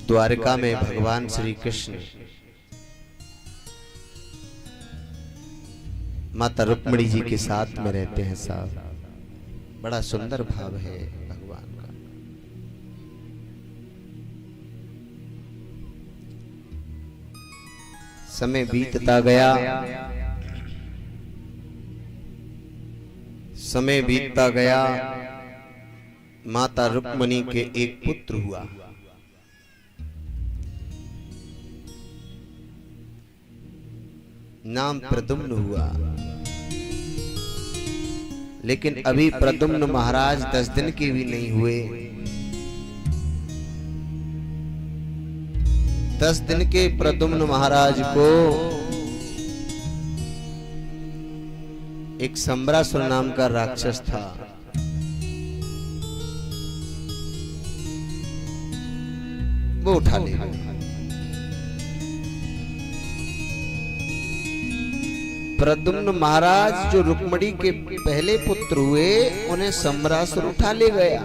द्वारिका में भगवान श्री कृष्ण माता रुक्मिणी जी के साथ में रहते हैं साहब। बड़ा सुंदर भाव है भगवान का। समय बीतता गया, समय बीतता गया। माता रुक्मिणी के एक पुत्र हुआ। नाम प्रद्युम्न हुआ। लेकिन अभी प्रद्युम्न महाराज 10 दिन के भी नहीं हुए। 10 दिन के प्रद्युम्न महाराज को एक सम्रासुर नाम का राक्षस था। वो उठा ले। प्रद्युम्न महाराज जो रुक्मिणी के पहले पुत्र हुए, उन्हें सम्रासुर उठा ले गया।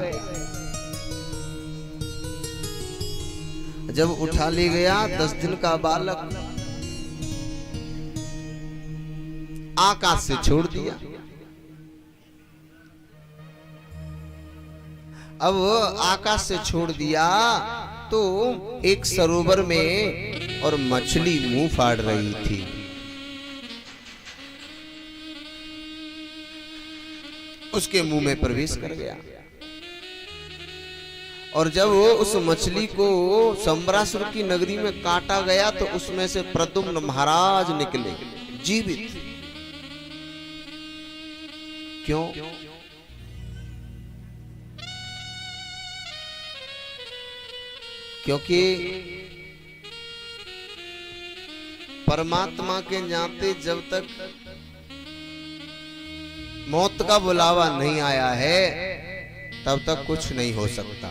जब उठा ले गया 10 दिन का बालक आकाश से छोड़ दिया। अब आकाश से छोड़ दिया तो एक सरोवर में और मछली मुंह फाड़ रही थी। उसके मुंह में प्रवेश कर गया और जब वो उस मछली को सम्रासुर की नगरी में काटा गया तो उसमें से प्रद्युम्न महाराज निकले जीवित। क्यों? क्योंकि परमात्मा के नाते जब तक मौत का बुलावा नहीं आया है तब तक कुछ नहीं हो सकता।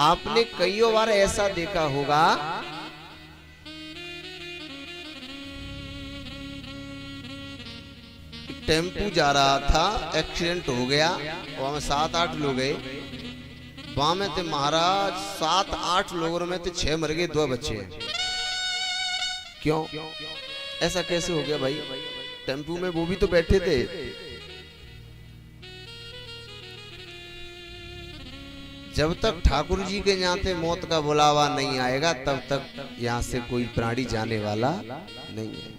आपने कई बार ऐसा देखा होगा, टेम्पू जा रहा था, एक्सीडेंट हो गया, वहां में 7-8 लोग गए। वहां में थे महाराज 7-8 लोगों में थे 6 मर गए, 2 बच्चे हैं। क्यों? ऐसा कैसे हो गया भाई? टेम्पू में वो भी तो बैठे थे। जब तक ठाकुर जी के यहाँ से मौत का बुलावा नहीं आएगा तब तक यहाँ से कोई प्राणी जाने वाला नहीं है।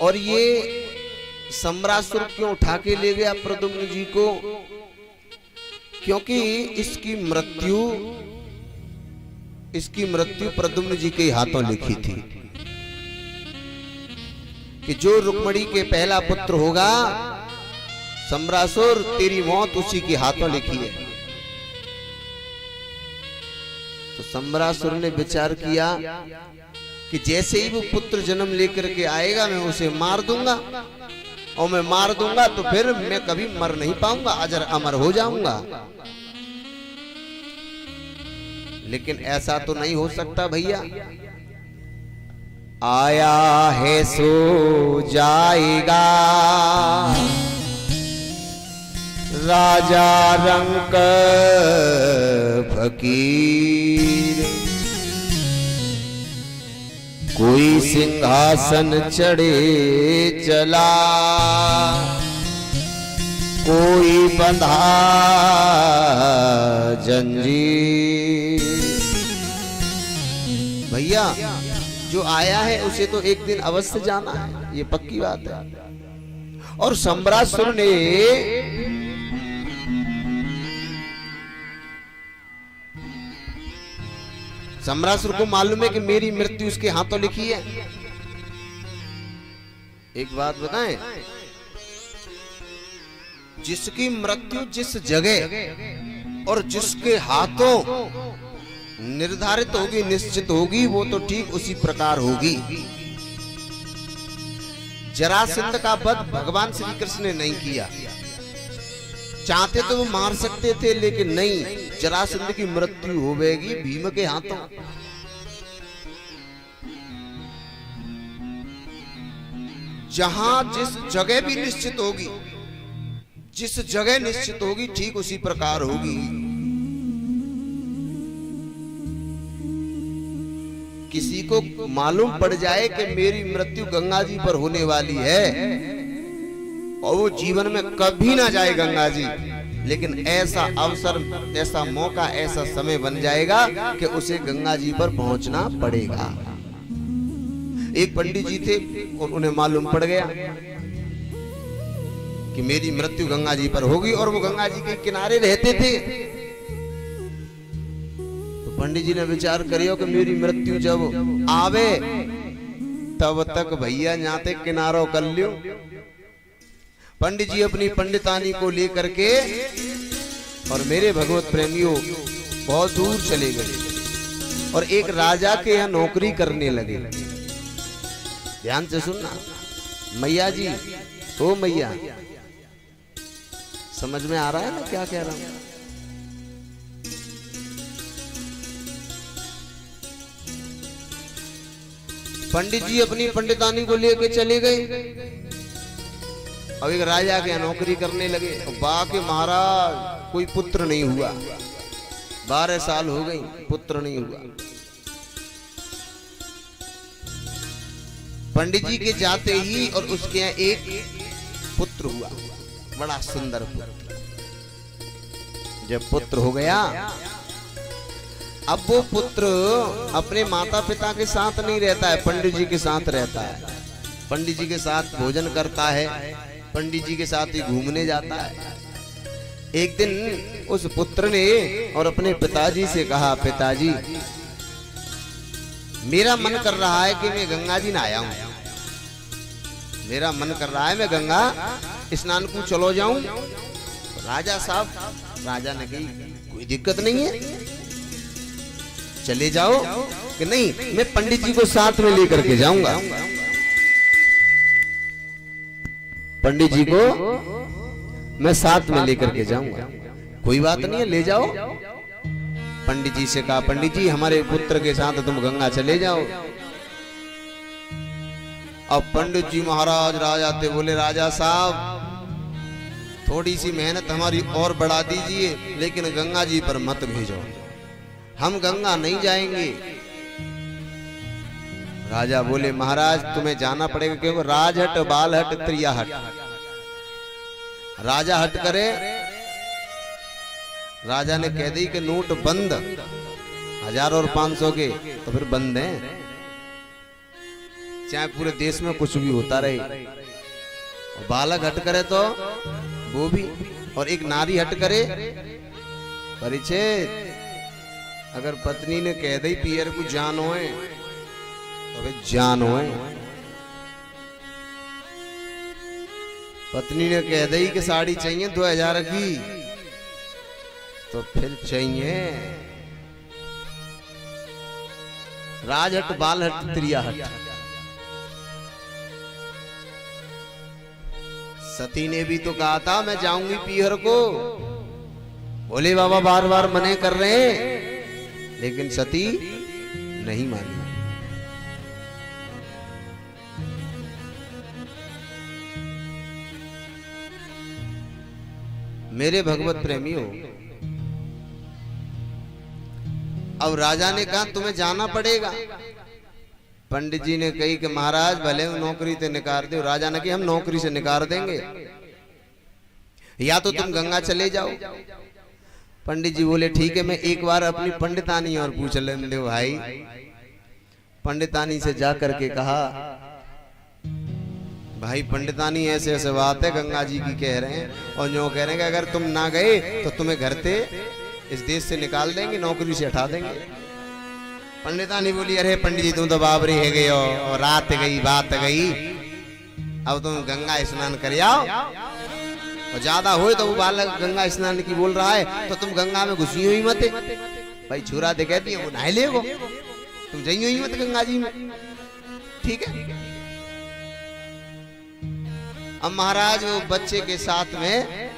और ये सम्रासुर क्यों उठा के ले गया प्रद्युम्न जी को? क्योंकि इसकी मृत्यु प्रद्युम्न जी के हाथों लिखी थी कि जो रुक्मिणी के पहला पुत्र होगा सम्रासुर, तेरी मौत उसी के हाथों लिखी है। तो सम्रासुर ने विचार किया कि जैसे ही वो पुत्र जन्म लेकर के आएगा मैं उसे मार दूंगा, और मैं मार दूंगा तो फिर मैं कभी मर नहीं पाऊंगा, अजर अमर हो जाऊंगा। लेकिन ऐसा तो नहीं हो सकता भैया। आया है सो जाएगा राजा रंक फकीर, कोई सिंहासन चढ़े चला, कोई बंधा जंजीर। भैया जो आया है उसे तो एक दिन अवश्य जाना है, ये पक्की बात है। और सम्रासुर ने सम्रासुर को मालूम है कि मेरी मृत्यु उसके हाथों लिखी है। एक बात बताएं, जिसकी मृत्यु जिस जगह और जिसके हाथों निर्धारित होगी, निश्चित होगी, वो तो ठीक उसी प्रकार होगी। जरासंध का वध भगवान श्री कृष्ण ने नहीं किया। चाहते तो वो मार सकते थे, लेकिन नहीं, जरासंध की मृत्यु होगी भीम के हाथों। जहां जिस जगह भी निश्चित होगी, जिस जगह निश्चित होगी ठीक उसी प्रकार होगी। किसी को मालूम पड़ जाए कि मेरी मृत्यु गंगा जी पर होने वाली है और वो जीवन में कभी ना जाए गंगा जी, लेकिन ऐसा अवसर, ऐसा मौका, ऐसा समय बन जाएगा कि उसे गंगा जी पर पहुंचना पड़ेगा। एक पंडित जी थे और उन्हें मालूम पड़ गया कि मेरी मृत्यु गंगा जी पर होगी और वो गंगा जी के किनारे रहते थे। तो पंडित जी ने विचार करियो कि मेरी मृत्यु जब आवे तब तक भैया जाते किनारों कर लियो। पंडित जी अपनी पंडितानी को लेकर के और मेरे भगवत प्रेमियों बहुत दूर चले गए और एक राजा के यहाँ नौकरी करने लगे। ध्यान से सुनना मैया जी, ओ मैया, समझ में आ रहा है ना क्या कह रहा हूं? पंडित जी अपनी पंडितानी को लेके चले गए। अब एक राजा के नौकरी करने लगे। बाकी महाराज कोई पुत्र नहीं हुआ, 12 साल हो गई, पुत्र नहीं हुआ। पंडित जी के जाते ही और उसके यहाँ एक पुत्र हुआ, बड़ा सुंदर पुत्र। जब पुत्र हो गया, अब वो पुत्र अपने माता पिता के साथ नहीं रहता है, पंडित जी के साथ रहता है। पंडित जी के साथ भोजन करता है, पंडित जी के साथ ही घूमने जाता है। एक दिन उस पुत्र ने और अपने पिताजी से कहा, पिताजी मेरा मन कर रहा है कि मैं गंगा जी नहाया हूं, मेरा मन कर रहा है मैं गंगा स्नान को चलो जाऊं। राजा साहब, राजा ने कही कोई दिक्कत नहीं है, चले जाओ। कि नहीं, मैं पंडित जी को साथ में लेकर के जाऊंगा, पंडित जी को मैं साथ में लेकर के जाऊंगा। कोई बात नहीं है, ले जाओ। पंडित जी से कहा, पंडित जी हमारे पुत्र के साथ तुम गंगा चले जाओ। अब पंडित जी महाराज राजा थे, बोले राजा साहब थोड़ी सी मेहनत हमारी और बढ़ा दीजिए, लेकिन गंगा जी पर मत भेजो, हम गंगा नहीं जाएंगे। राजा बोले महाराज तुम्हें जाना पड़ेगा, क्योंकि राजहट बालहट त्रियाहट। राजा हट करे, राजा ने कह दी कि नोट बंद, 1000 और 500 के तो फिर बंद हैं, चाहे पूरे देश में कुछ भी होता रहे। और बालक हट करे तो वो भी, और एक नारी हट करे, परिचय अगर पत्नी ने कह दी पियर को जान होए तो फिर जान होए। पत्नी ने कह दी कि साड़ी चाहिए 2000 की तो फिर चाहिए। राजहट बालहट त्रियाहट। सती ने भी तो कहा था मैं जाऊंगी पीहर को, भोले बाबा बार बार मने कर रहे हैं, लेकिन सती नहीं मानी। मेरे भगवत प्रेमियों, अब राजा ने कहा तुम्हें जाना पड़ेगा। पंडित जी ने कही कि महाराज भले नौकरी से निकाल दो। राजा ने कहा हम नौकरी से निकाल देंगे, या तो तुम गंगा चले जाओ। पंडित जी बोले ठीक है, मैं एक बार अपनी पंडितानी और पूछ लेने दो भाई। पंडितानी से जा करके कहा भाई पंडितानी ऐसे ऐसे बात है गंगा जी की कह रहे हैं, और जो कह रहे हैं कि अगर तुम ना गए तो तुम्हें घर से इस देश से निकाल देंगे, नौकरी से हटा देंगे। पंडितानी बोली अरे पंडित जी तुम तो बाबरी है गए हो, और रात गई बात गई, अब तुम गंगा स्नान कर आओ। और ज्यादा हो तो वो बालक गंगा स्नान की बोल रहा है तो तुम गंगा में घुसी हुई मत। भाई छुरा दे कहती है वो नहा ले, तुम जाइयो ही मत गंगा जी में, ठीक है। अब महाराज वो बच्चे के साथ में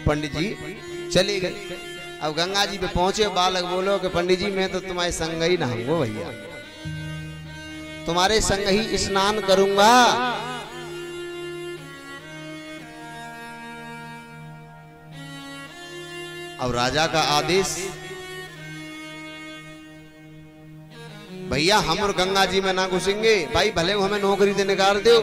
पंडित जी चले गए। अब गंगा जी पे पहुंचे, बालक बोलो कि पंडित जी मैं तो तुम्हारे संग ही नहाऊंगा भैया, तुम्हारे संग ही स्नान करूंगा। अब राजा का आदेश, भैया हम और गंगा जी में ना घुसेंगे, भाई भले हमें नौकरी दे निकाल दो।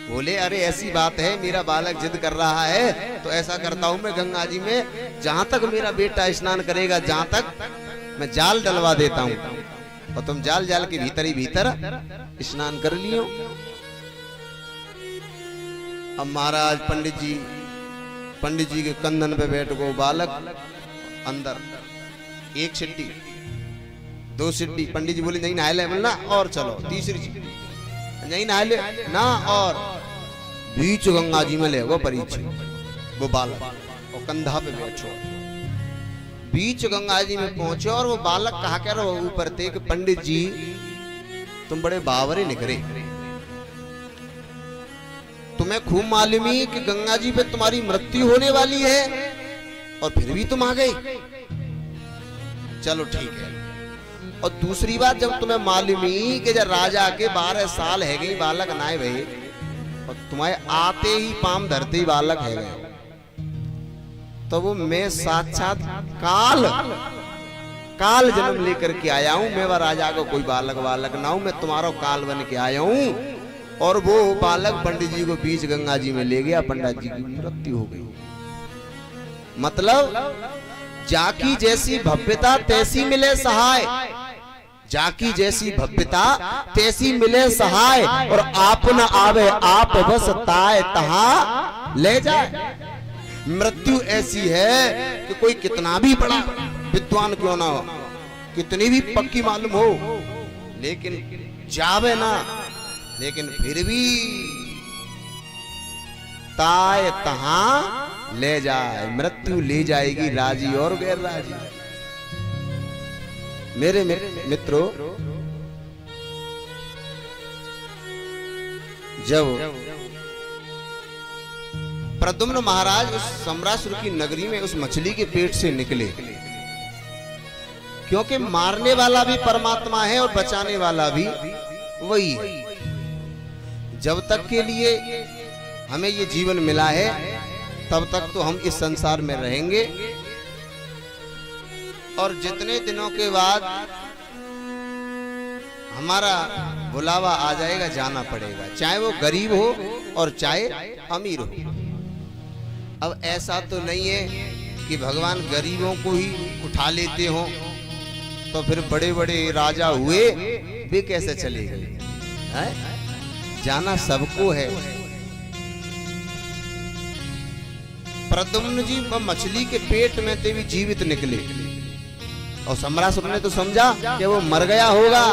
बोले अरे ऐसी बात है, मेरा बालक जिद कर रहा है तो ऐसा करता हूं मैं गंगा जी में जहां तक मेरा बेटा स्नान करेगा, जहां तक मैं जाल डलवा देता हूं और तुम जाल जाल के भीतर ही भीतर स्नान कर लियो। अब महाराज पंडित जी के कंधन पे बैठ गो बालक, अंदर एक सिड्डी, दो सिड्डी, पंडित जी बोले नहीं नहा ले ना, और चलो तीसरी चीज नहीं नहा ले ना, और बीच गंगा जी में ले वो परीक्षी वो बालक और कंधा पे बैठो, बीच गंगा जी में पहुंचे और वो बालक कहा कर ऊपर थे कि पंडित जी तुम बड़े बावरे निकले, तुम्हें खूब मालूम ही कि गंगा जी पे तुम्हारी मृत्यु होने वाली है और फिर भी तुम आ गए। चलो ठीक है। और दूसरी बात, जब तुम्हें मालूम ही कि जब राजा के 12 साल है गई बालक नाए भाई, और तुम्हारे आते ही पाम धरते ही बालक है गए, तो वो मैं साक्षात काल जन्म लेकर के आया हूं, मैं वह राजा को कोई बालक ना हूं, मैं तुम्हारा काल बन के आया हूं। और वो बालक पंडित जी को बीच गंगा जी में ले गया, पंडित जी की मृत्यु हो गई। मतलब जाकी जैसी भव्यता तैसी मिले सहाय, जाकी जैसी भव्यता तैसी मिले सहाय, और आप न आवे आप बस ताए तहा ले जाए। मृत्यु ऐसी है कि कोई कितना भी बड़ा विद्वान क्यों ना हो, कितनी भी पक्की मालूम हो, लेकिन जावे ना, लेकिन फिर भी ताए तहा ले जाए, मृत्यु ले जाएगी राजी और गैर राजी। मेरे मित्रों, जब प्रद्युम्न महाराज उस सम्रासुर की नगरी में उस मछली के पेट से निकले, क्योंकि मारने वाला भी परमात्मा है और बचाने वाला भी वही है। जब तक के लिए हमें ये जीवन मिला है तब तक तो हम इस संसार में रहेंगे, और जितने दिनों के बाद हमारा बुलावा आ जाएगा जाना पड़ेगा, चाहे वो गरीब हो और चाहे अमीर हो। अब ऐसा तो नहीं है कि भगवान गरीबों को ही उठा लेते हो, तो फिर बड़े बड़े राजा हुए वे कैसे चले गए? जाना सबको है। प्रद्युम्न जी मछली के पेट में थे भी जीवित निकले, और सम्रासुर ने तो समझा कि वो मर गया होगा,